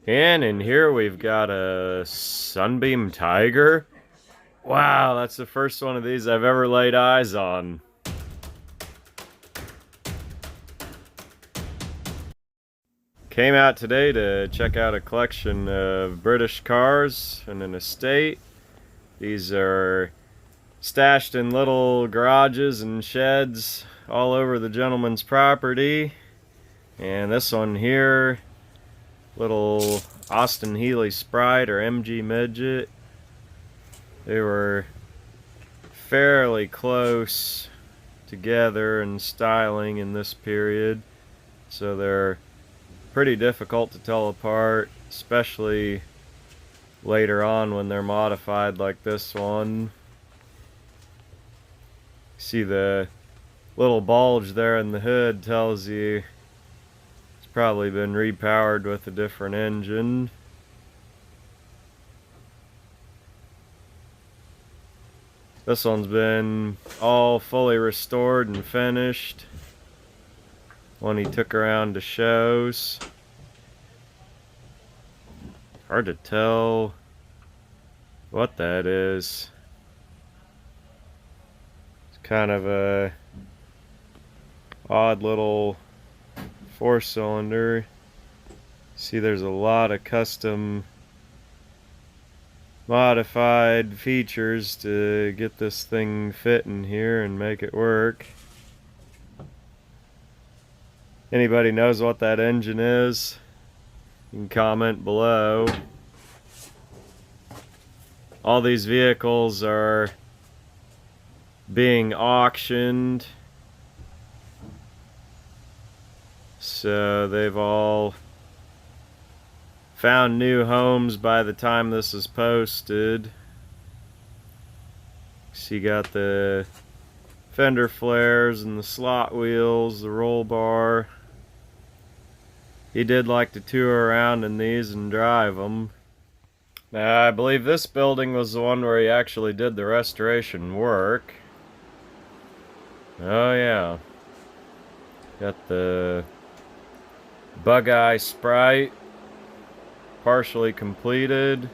And in here we've got a Sunbeam Tiger. Wow, that's the first one of these I've ever laid eyes on. Came out today to check out a collection of British cars in an estate. These are stashed in little garages and sheds all over the gentleman's property. And this one here, little Austin Healey Sprite or MG Midget. They were fairly close together in styling in this period, so they're pretty difficult to tell apart, especially later on when they're modified like this one. See the little bulge there in the hood tells you it's probably been repowered with a different engine. This one's been all fully restored and finished. One he took around to shows. Hard to tell what that is. It's kind of a odd little 4-cylinder. See, there's a lot of custom modified features to get this thing fit in here and make it work. Anybody knows what that engine is? You can comment below. All these vehicles are being auctioned, so they've all found new homes by the time this is posted. So you got the fender flares and the slot wheels, the roll bar. He did like to tour around in these and drive them. Now, I believe this building was the one where he actually did the restoration work. Oh yeah. Got the Bug-Eye Sprite partially completed.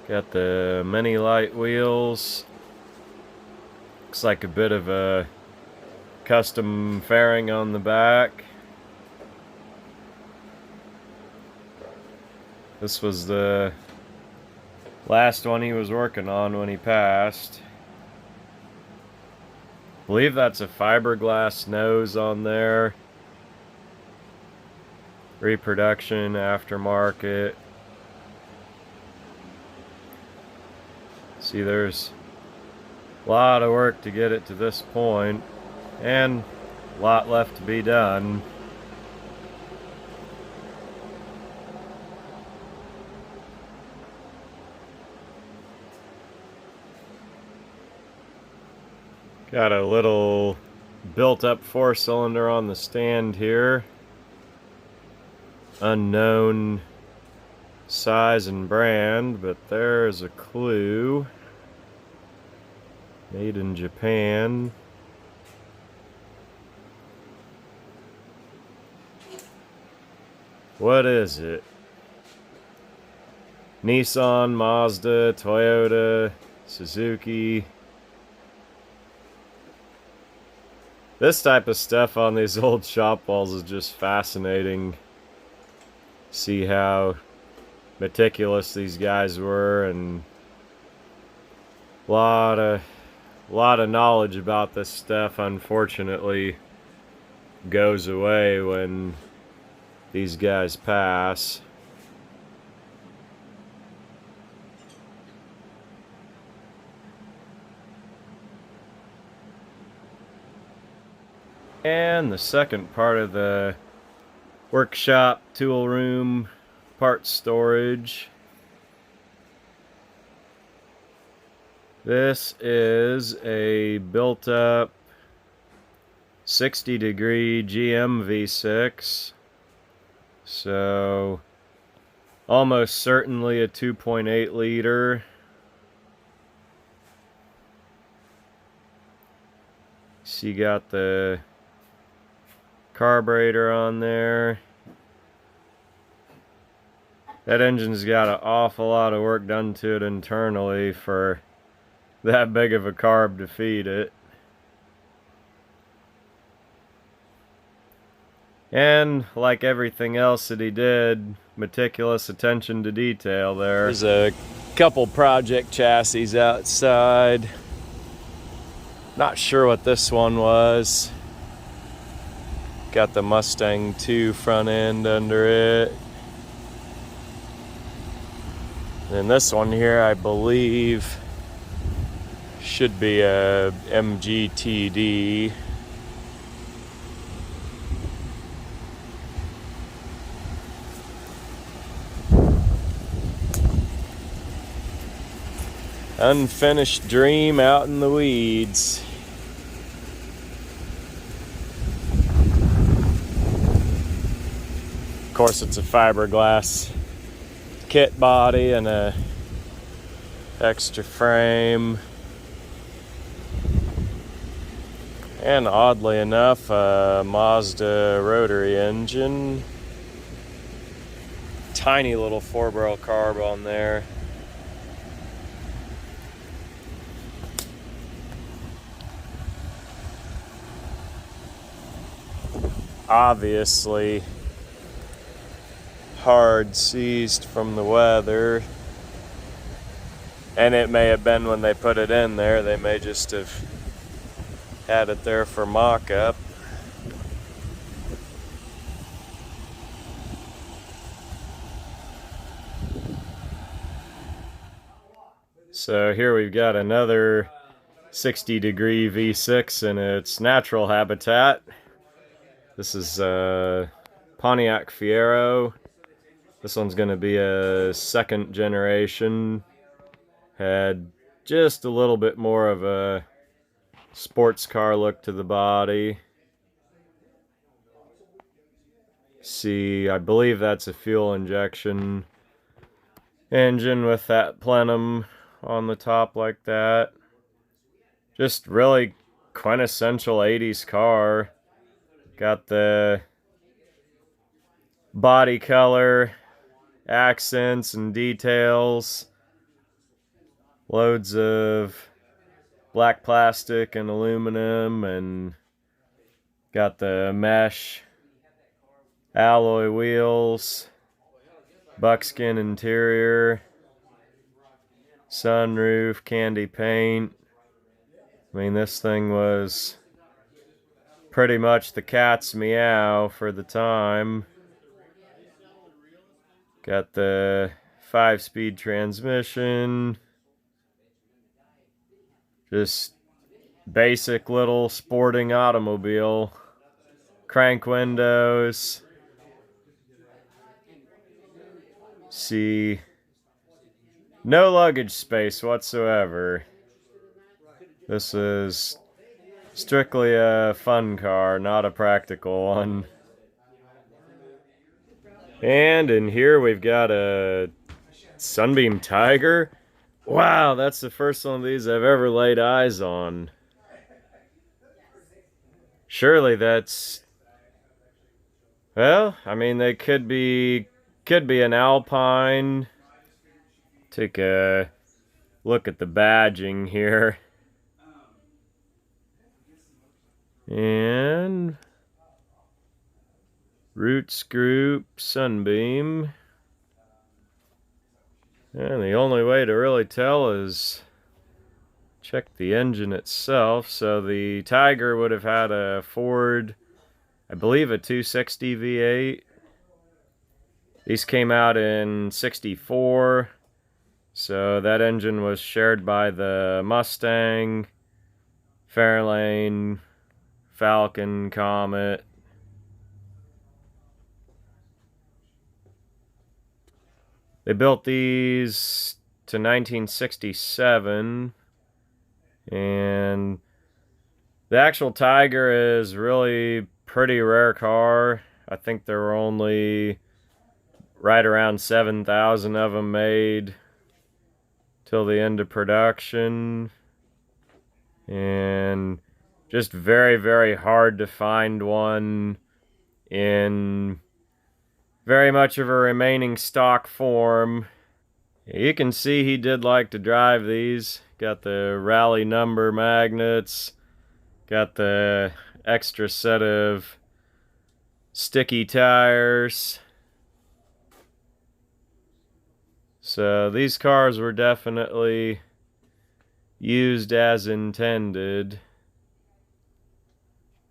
Got the mini light wheels. Looks like a bit of a custom fairing on the back. This was the last one he was working on when he passed. I believe that's a fiberglass nose on there. Reproduction, aftermarket. See, there's a lot of work to get it to this point, and a lot left to be done. Got a little built-up 4-cylinder on the stand here. Unknown size and brand, but there's a clue. Made in Japan. What is it? Nissan, Mazda, Toyota, Suzuki. This type of stuff on these old shop walls is just fascinating. See how meticulous these guys were, and a lot of knowledge about this stuff unfortunately goes away when these guys pass. And the second part of the workshop, tool room, parts storage. This is a built-up 60-degree GM V6. So, almost certainly a 2.8 liter. So you got the carburetor on there. That engine's got an awful lot of work done to it internally for that big of a carb to feed it. And like everything else that he did, meticulous attention to detail there. There's a couple project chassis outside. Not sure what this one was. Got the Mustang 2 front end under it. And this one here, I believe, should be a MGTD. Unfinished dream out in the weeds. Of course, it's a fiberglass kit body and a extra frame. And oddly enough, a Mazda rotary engine. Tiny little 4-barrel carb on there. Obviously hard seized from the weather, and it may have been when they put it in there, they may just have had it there for mock-up. So here we've got another 60-degree V6 in its natural habitat. This is Pontiac Fiero. This one's going to be a second generation. Had just a little bit more of a sports car look to the body. See, I believe that's a fuel injection engine with that plenum on the top like that. Just really quintessential 80s car. Got the body color, accents and details. Loads of black plastic and aluminum, and got the mesh alloy wheels, buckskin interior, sunroof, candy paint. I mean, this thing was pretty much the cat's meow for the time. Got the 5-speed transmission. Just basic little sporting automobile. Crank windows. See, no luggage space whatsoever. This is strictly a fun car, not a practical one. And in here we've got a Sunbeam Tiger. Wow, that's the first one of these I've ever laid eyes on. Surely that's... Well, I mean, they could be an Alpine. Take a look at the badging here. And Roots Group Sunbeam. And the only way to really tell is check the engine itself. So the Tiger would have had a Ford, I believe a 260 V8. These came out in '64. So that engine was shared by the Mustang, Fairlane, Falcon, Comet. They built these to 1967, and the actual Tiger is really pretty rare car. I think there were only right around 7,000 of them made till the end of production, and just very, very hard to find one in very much of a remaining stock form. You can see he did like to drive these. Got the rally number magnets, got the extra set of sticky tires. So these cars were definitely used as intended.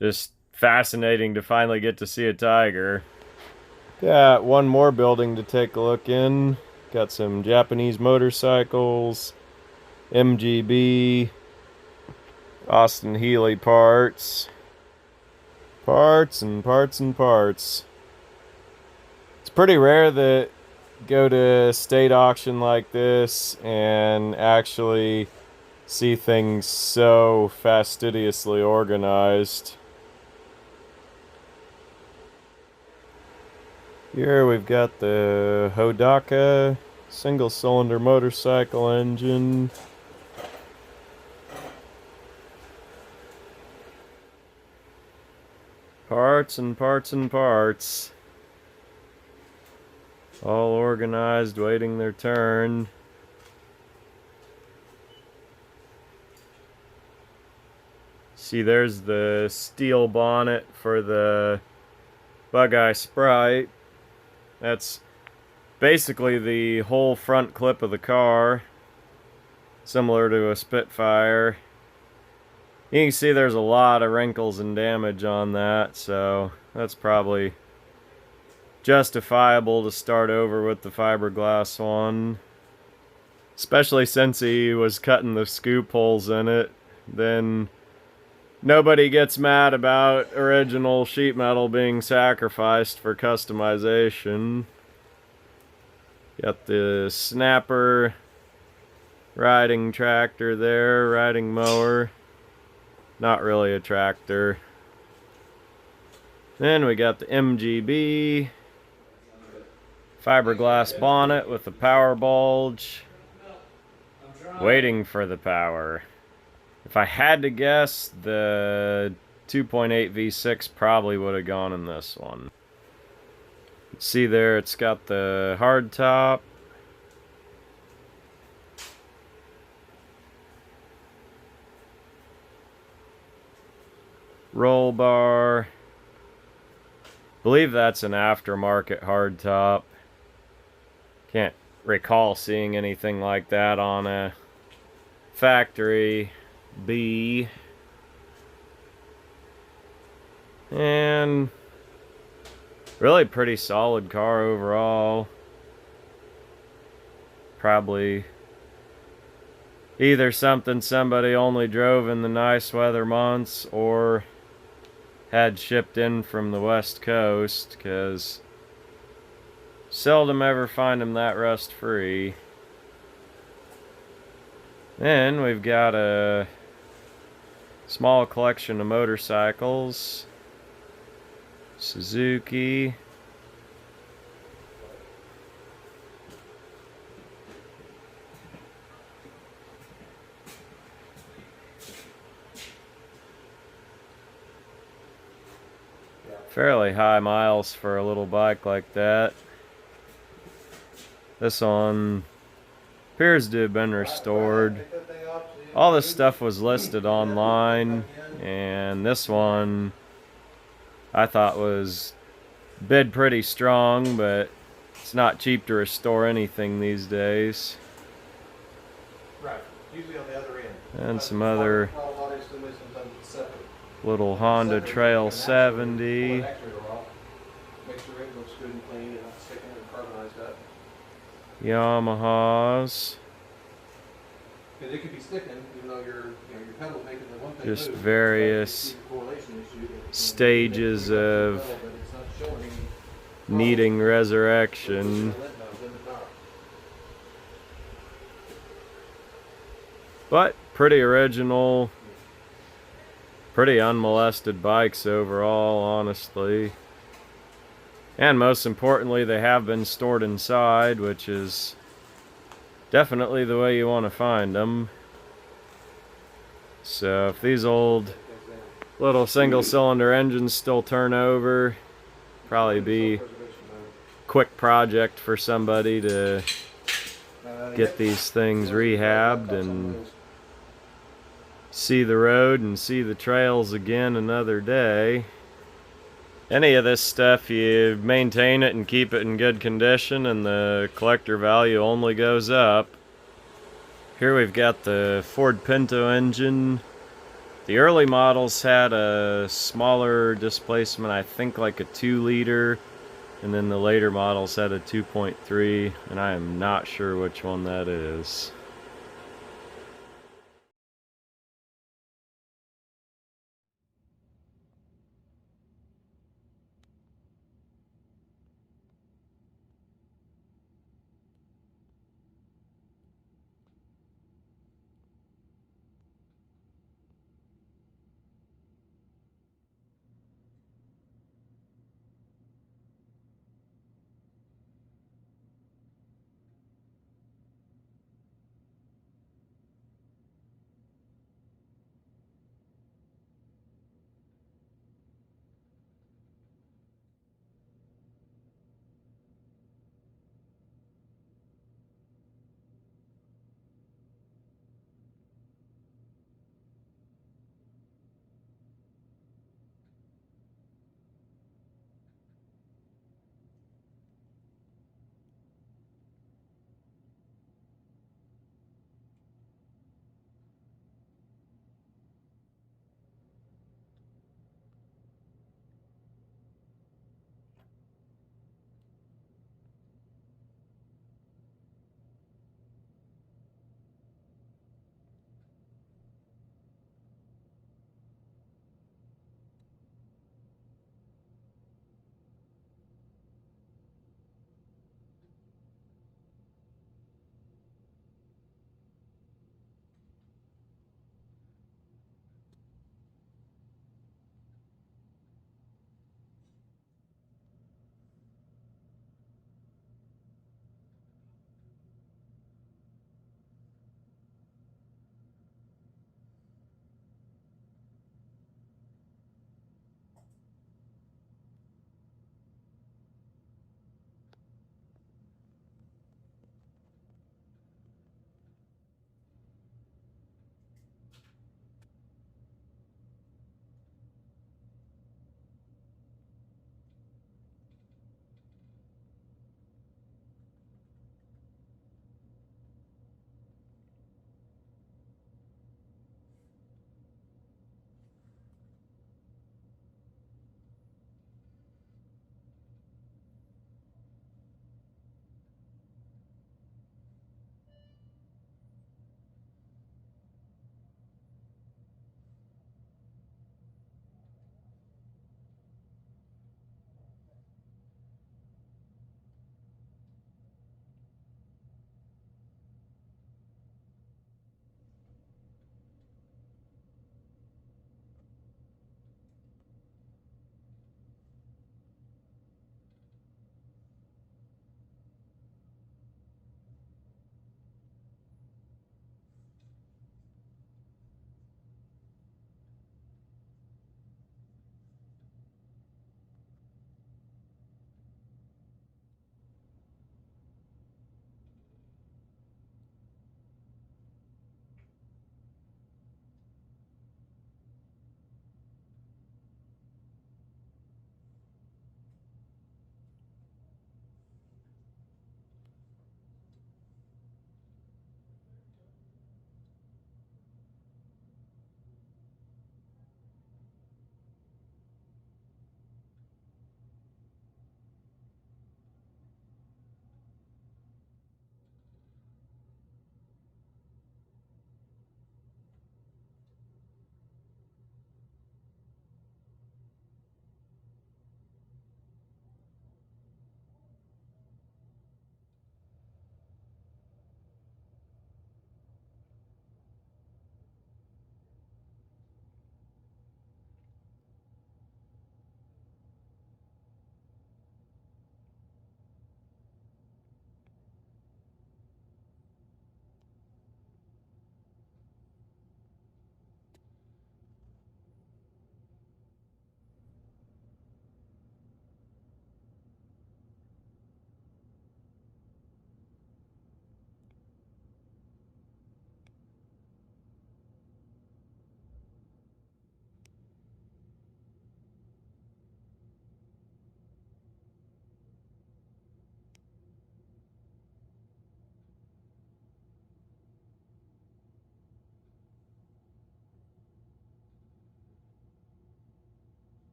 Just fascinating to finally get to see a Tiger. Got one more building to take a look in. Got some Japanese motorcycles, MGB, Austin Healey parts. Parts and parts and parts. It's pretty rare that go to a state auction like this and actually see things so fastidiously organized. Here we've got the Hodaka single-cylinder motorcycle engine. Parts and parts and parts. All organized, waiting their turn. See, there's the steel bonnet for the Bug-Eye Sprite. That's basically the whole front clip of the car, similar to a Spitfire. You can see there's a lot of wrinkles and damage on that, so that's probably justifiable to start over with the fiberglass one. Especially since he was cutting the scoop holes in it. Then nobody gets mad about original sheet metal being sacrificed for customization. Got the snapper riding tractor there, riding mower. Not really a tractor. Then we got the MGB fiberglass bonnet with the power bulge. Waiting for the power. If I had to guess, the 2.8 V6 probably would have gone in this one. See there, it's got the hard top. Roll bar. Believe that's an aftermarket hardtop. Can't recall seeing anything like that on a factory B. And really pretty solid car overall. Probably either something somebody only drove in the nice weather months or had shipped in from the West Coast, because seldom ever find them that rust free. Then we've got a small collection of motorcycles. Suzuki. Fairly high miles for a little bike like that. This one appears to have been restored. All this stuff was listed online, and this one I thought was bid pretty strong, but it's not cheap to restore anything these days. Right, usually on the other end. And some other little Honda Trail 70. Yamahas. It could be sticking, even though your pedal making the one thing just move, various stages of needing resurrection. But pretty original, pretty unmolested bikes overall, honestly. And most importantly, they have been stored inside, which is definitely the way you want to find them. So if these old little single-cylinder engines still turn over, probably be quick project for somebody to get Yep. these things rehabbed and Wheels. see the road and see the trails again another day. Any of this stuff, you maintain it and keep it in good condition and the collector value only goes up. Here we've got the Ford Pinto engine. The early models had a smaller displacement, I think like a 2-liter, and then the later models had a 2.3, and I am not sure which one that is.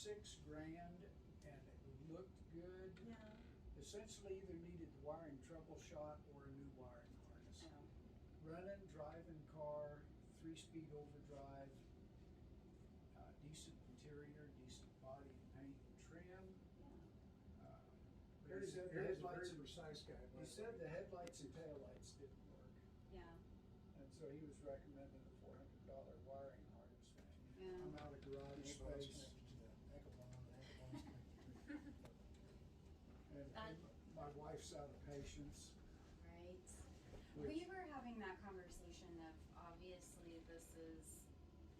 $6,000 and it looked good. Yeah. Essentially either needed the wiring troubleshot or a new wiring harness. Yeah. Running, driving car, 3-speed overdrive, decent interior, decent body and paint and trim. Yeah. But he said the Here's a headlights, very precise guy. he said the headlights and taillights didn't work. Yeah. And so he was recommending a $400 wiring harness. Yeah. I'm out of garage Space space. connected to the Echelon, the Echelon's connected to And my wife's out of patience. Right. Which- We were having that conversation of obviously this is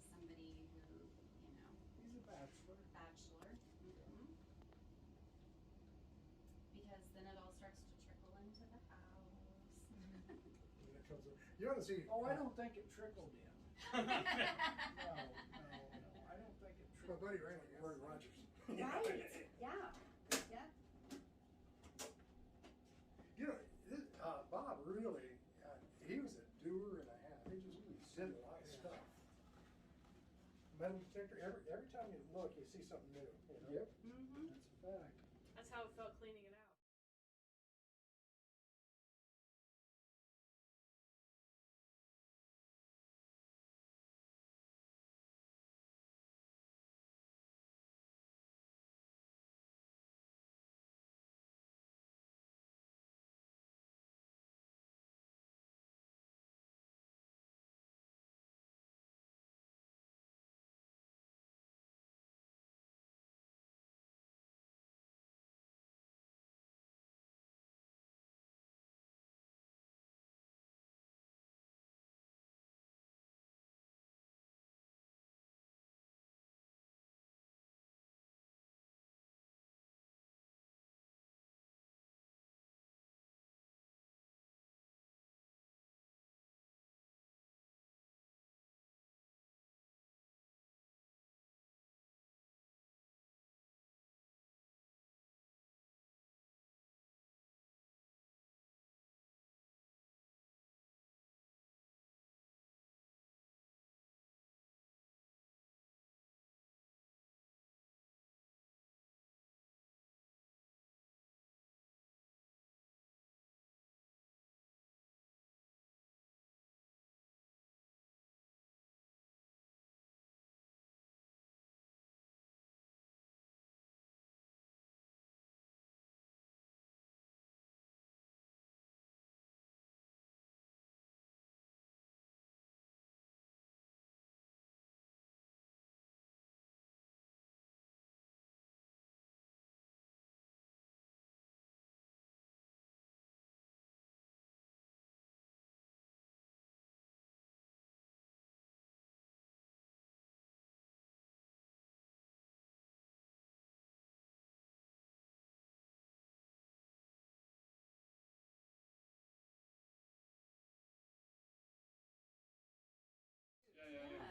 somebody who, you know, He's a bachelor. bachelor. Because then it all starts to trickle into the house. You ought to see. Oh, I don't think it trickled in. No, I don't think it My trickled. buddy ran like Aaron Rodgers. Right. Yeah. Yeah. You know, this, Bob really, he was a doer and a half. He just did a lot of stuff. Metal detector, every time you look, you see something new. You know? Yep, Mm-hmm. that's a fact. That's how it felt cleaning it out.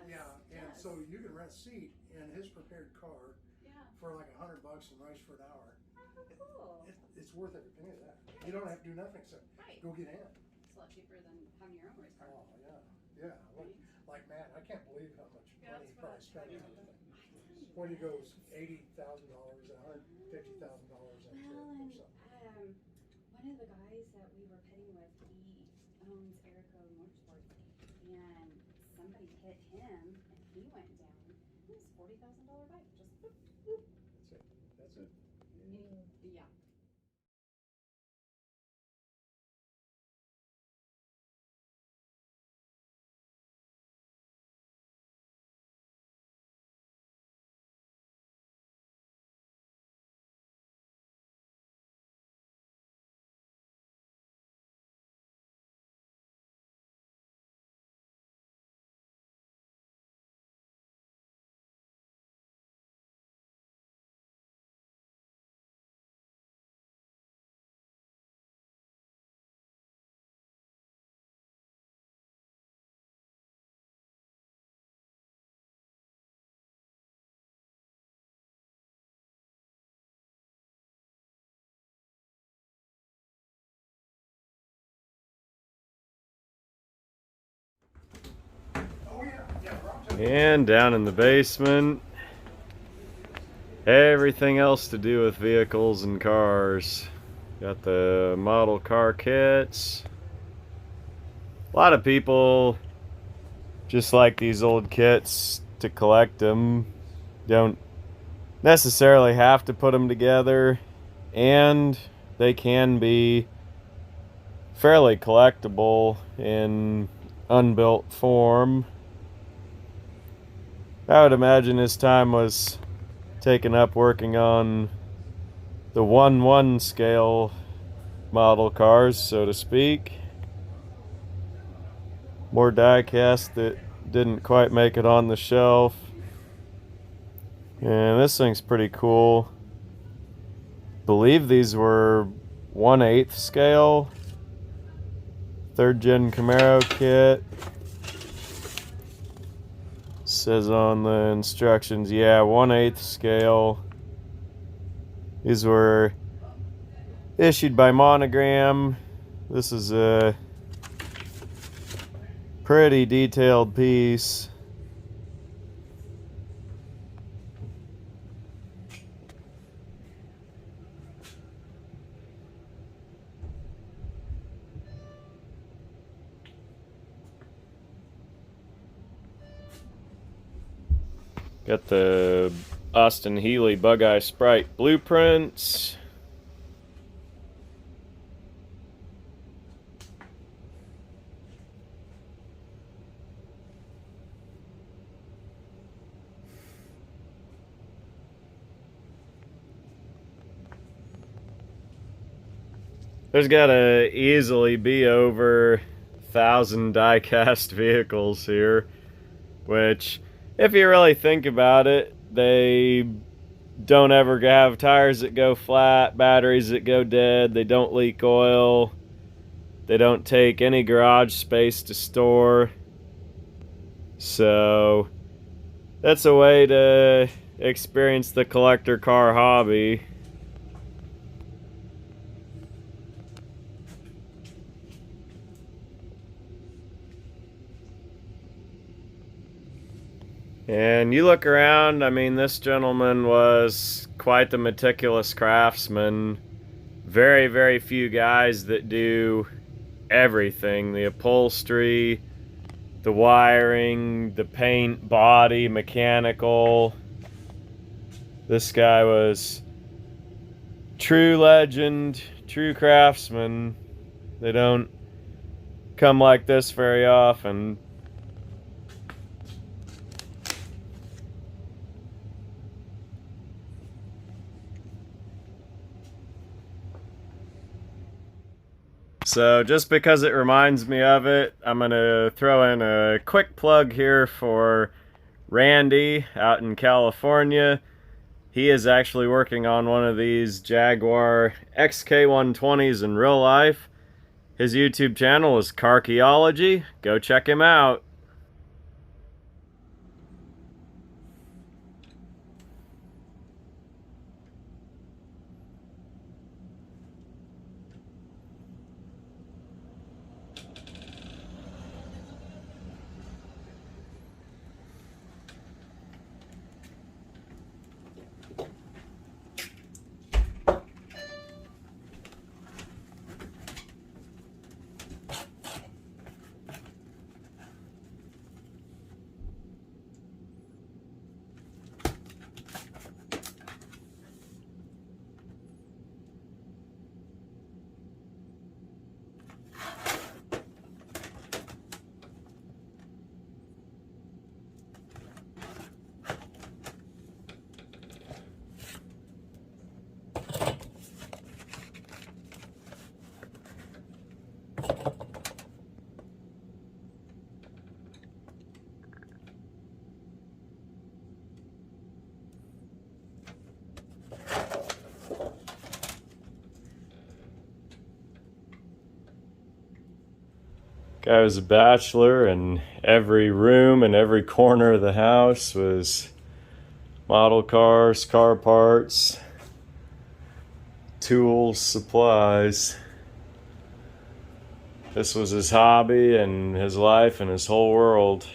Yeah, and so you can rent a seat in his prepared car Yeah. for like $100 and race for an hour. Oh, cool. It's worth every penny of that. You don't have to do nothing except Right. go get in. It's a lot cheaper than having your own race car. Oh, yeah. Like man, I can't believe how much Yeah, money he that's what probably I spent on was it. When he goes $80,000, $150,000 on a trip or something. One of the guys that we were pitting with, he owns Erico Motorsports, and somebody hit him, and he went down. It was $40,000 bike, just boop, boop. That's it. Yeah. Oh yeah, yeah. Rob took And down in the basement, everything else to do with vehicles and cars. Got the model car kits. A lot of people just like these old kits to collect them. Don't necessarily have to put them together, and they can be fairly collectible in unbuilt form. I would imagine his time was taken up working on the 1/1 scale model cars, so to speak. More die cast that didn't quite make it on the shelf. And this thing's pretty cool. Believe these were 1/8 scale. 3rd gen Camaro kit. Says on the instructions, yeah, 1/8 scale. These were issued by Monogram. This is a pretty detailed piece. Got the Austin Healey Bug-Eye Sprite blueprints. There's gotta easily be over 1,000 die-cast vehicles here, which, if you really think about it, they don't ever have tires that go flat, batteries that go dead, they don't leak oil, they don't take any garage space to store. So that's a way to experience the collector car hobby. And you look around, I mean, this gentleman was quite the meticulous craftsman. Very, very few guys that do everything. The upholstery, the wiring, the paint, body, mechanical. This guy was true legend, true craftsman. They don't come like this very often. So just because it reminds me of it, I'm going to throw in a quick plug here for Randy out in California. He is actually working on one of these Jaguar XK120s in real life. His YouTube channel is Carkeology. Go check him out. Guy was a bachelor, and every room and every corner of the house was model cars, car parts, tools, supplies. This was his hobby and his life and his whole world.